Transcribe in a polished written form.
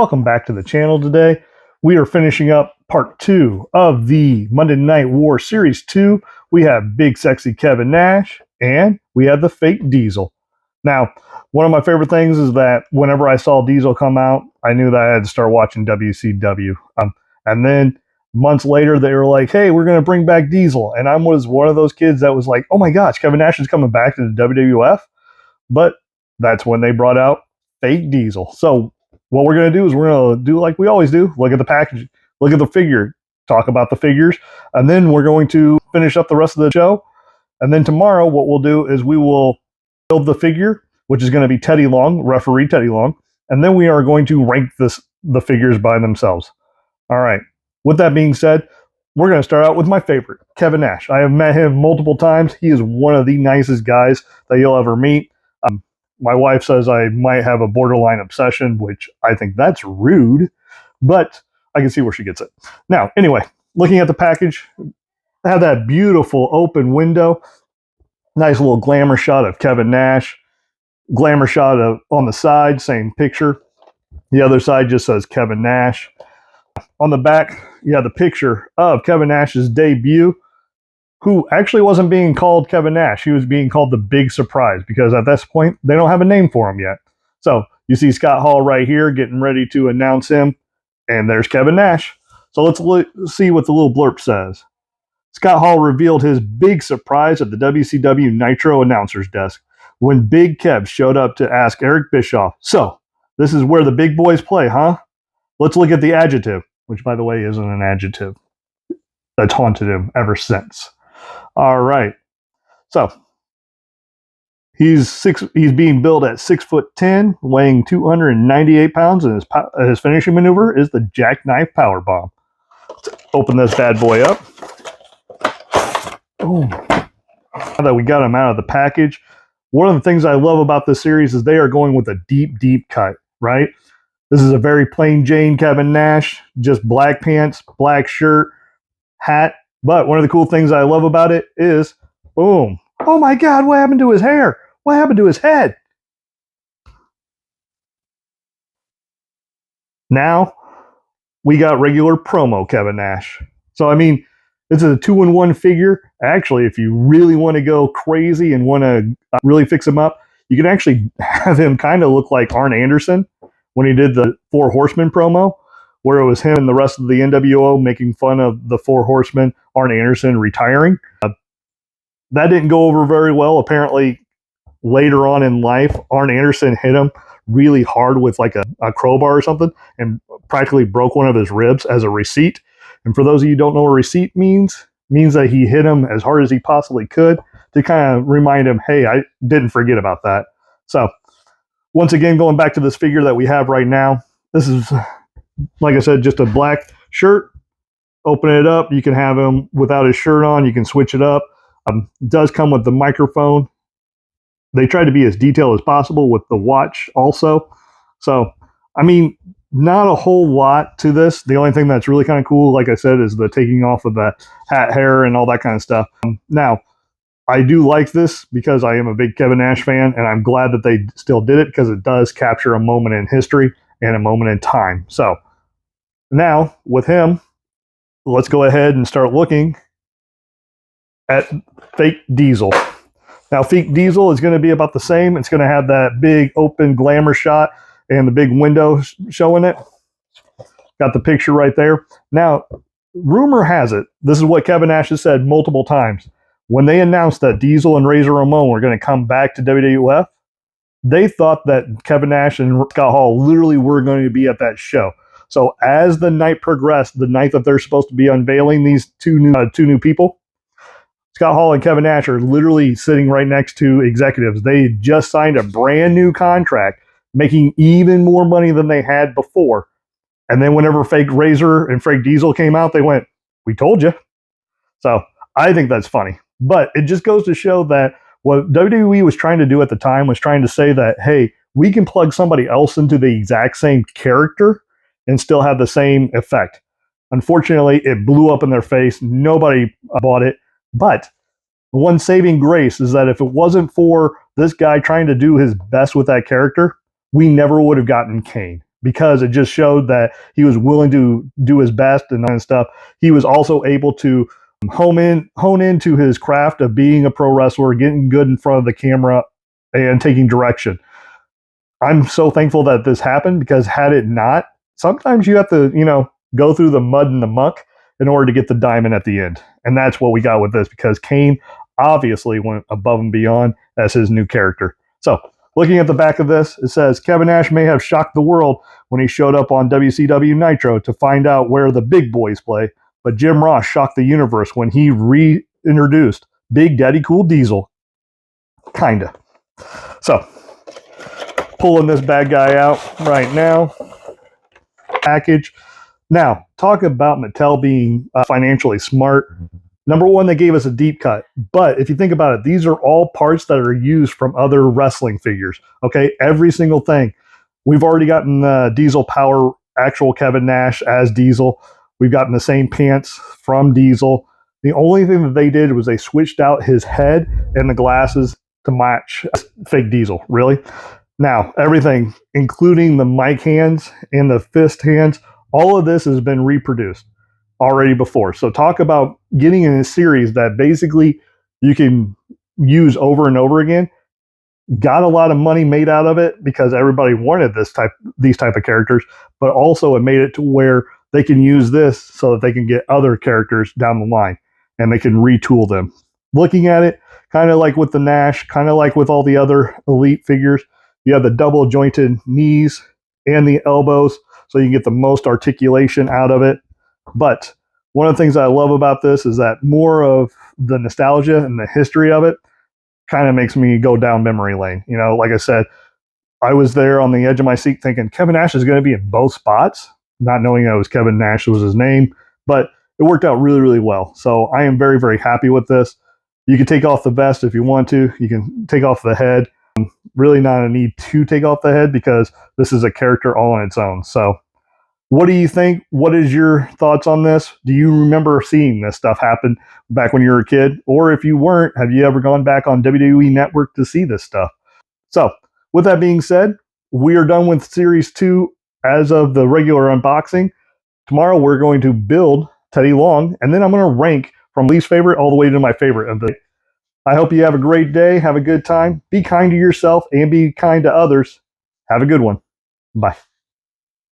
Welcome back to the channel today. We are finishing up part 2 of the Monday Night War Series 2. We have Big Sexy Kevin Nash and we have the Fake Diesel. Now, one of my favorite things is that whenever I saw Diesel come out, I knew that I had to start watching WCW. And then months later, they were like, hey, we're going to bring back Diesel. And I was one of those kids that was like, oh my gosh, Kevin Nash is coming back to the WWF. But that's when they brought out Fake Diesel. So what we're going to do is we're going to do like we always do. Look at the package, look at the figure, talk about the figures, and then we're going to finish up the rest of the show. And then tomorrow what we'll do is we will build the figure, which is going to be Teddy Long, referee Teddy Long, and then we are going to rank the figures by themselves. All right. With that being said, we're going to start out with my favorite, Kevin Nash. I have met him multiple times. He is one of the nicest guys that you'll ever meet. My wife says I might have a borderline obsession, which I think that's rude, but I can see where she gets it. Now, anyway, looking at the package, I have that beautiful open window, nice little glamour shot of Kevin Nash, glamour shot of on the side, same picture. The other side just says Kevin Nash. On the back, you have the picture of Kevin Nash's debut, who actually wasn't being called Kevin Nash. He was being called the Big Surprise because at this point, they don't have a name for him yet. So you see Scott Hall right here getting ready to announce him, and there's Kevin Nash. So let's see what the little blurb says. Scott Hall revealed his big surprise at the WCW Nitro announcer's desk when Big Kev showed up to ask Eric Bischoff, so this is where the big boys play, huh? Let's look at the adjective, which by the way isn't an adjective. That's haunted him ever since. All right. So he's being billed at 6'10", weighing 298 pounds, and his finishing maneuver is the jackknife powerbomb. Let's open this bad boy up. Oh, now that we got him out of the package, one of the things I love about this series is they are going with a deep, deep cut, right? This is a very plain Jane Kevin Nash, just black pants, black shirt, hat. But one of the cool things I love about it is, boom. Oh my God, what happened to his hair? What happened to his head? Now, we got regular promo Kevin Nash. So, I mean, this is a 2-in-1 figure. Actually, if you really want to go crazy and want to really fix him up, you can actually have him kind of look like Arn Anderson when he did the Four Horsemen promo, where it was him and the rest of the NWO making fun of the Four Horsemen, Arn Anderson retiring. That didn't go over very well. Apparently, later on in life, Arn Anderson hit him really hard with like a crowbar or something and practically broke one of his ribs as a receipt. And for those of you who don't know what a receipt means that he hit him as hard as he possibly could to kind of remind him, hey, I didn't forget about that. So, once again, going back to this figure that we have right now, this is, like I said, just a black shirt. Open it up. You can have him without his shirt on. You can switch it up. Does come with the microphone. They tried to be as detailed as possible with the watch also. So, I mean, not a whole lot to this. The only thing that's really kind of cool, like I said, is the taking off of the hat hair and all that kind of stuff. Now, I do like this because I am a big Kevin Nash fan, and I'm glad that they still did it because it does capture a moment in history and a moment in time. So, now, with him, let's go ahead and start looking at Fake Diesel. Now, Fake Diesel is going to be about the same. It's going to have that big open glamour shot and the big window showing it. Got the picture right there. Now, rumor has it, this is what Kevin Nash has said multiple times. When they announced that Diesel and Razor Ramon were going to come back to WWF, they thought that Kevin Nash and Scott Hall literally were going to be at that show. So as the night progressed, the night that they're supposed to be unveiling these two new people, Scott Hall and Kevin Nash are literally sitting right next to executives. They just signed a brand new contract, making even more money than they had before. And then whenever Fake Razor and Fake Diesel came out, they went, we told you. So I think that's funny. But it just goes to show that what WWE was trying to do at the time was trying to say that, hey, we can plug somebody else into the exact same character and still have the same effect. Unfortunately, it blew up in their face. Nobody bought it. But one saving grace is that if it wasn't for this guy trying to do his best with that character, we never would have gotten Kane. because it just showed that he was willing to do his best and stuff. He was also able to hone into his craft of being a pro wrestler, getting good in front of the camera, and taking direction. I'm so thankful that this happened, because had it not, sometimes you have to, go through the mud and the muck in order to get the diamond at the end. And that's what we got with this, because Kane obviously went above and beyond as his new character. So, looking at the back of this, it says Kevin Nash may have shocked the world when he showed up on WCW Nitro to find out where the big boys play, but Jim Ross shocked the universe when he reintroduced Big Daddy Cool Diesel. Kinda. So, pulling this bad guy out right now. Package. Now, talk about Mattel being financially smart. Number one, they gave us a deep cut. But if you think about it, these are all parts that are used from other wrestling figures. Okay, every single thing. We've already gotten the Diesel Power actual Kevin Nash as Diesel. We've gotten the same pants from Diesel. The only thing that they did was they switched out his head and the glasses to match Fake Diesel. Really? Now, everything, including the mic hands and the fist hands, all of this has been reproduced already before. So talk about getting in a series that basically you can use over and over again. Got a lot of money made out of it because everybody wanted these type of characters, but also it made it to where they can use this so that they can get other characters down the line and they can retool them. Looking at it, kind of like with the Nash, kind of like with all the other Elite figures, you have the double jointed knees and the elbows, so you can get the most articulation out of it. But one of the things I love about this is that more of the nostalgia and the history of it kind of makes me go down memory lane. Like I said, I was there on the edge of my seat thinking Kevin Nash is going to be in both spots, not knowing that it was Kevin Nash was his name, but it worked out really, really well. So I am very, very happy with this. You can take off the vest if you want to. You can take off the head. Really not a need to take off the head because this is a character all on its own. So what do you think? What is your thoughts on this? Do you remember seeing this stuff happen back when you were a kid? Or if you weren't, have you ever gone back on WWE Network to see this stuff? So with that being said, we are done with Series 2 as of the regular unboxing. Tomorrow we're going to build Teddy Long, and then I'm going to rank from least favorite all the way to my favorite of the. I hope you have a great day. Have a good time. Be kind to yourself and be kind to others. Have a good one. Bye.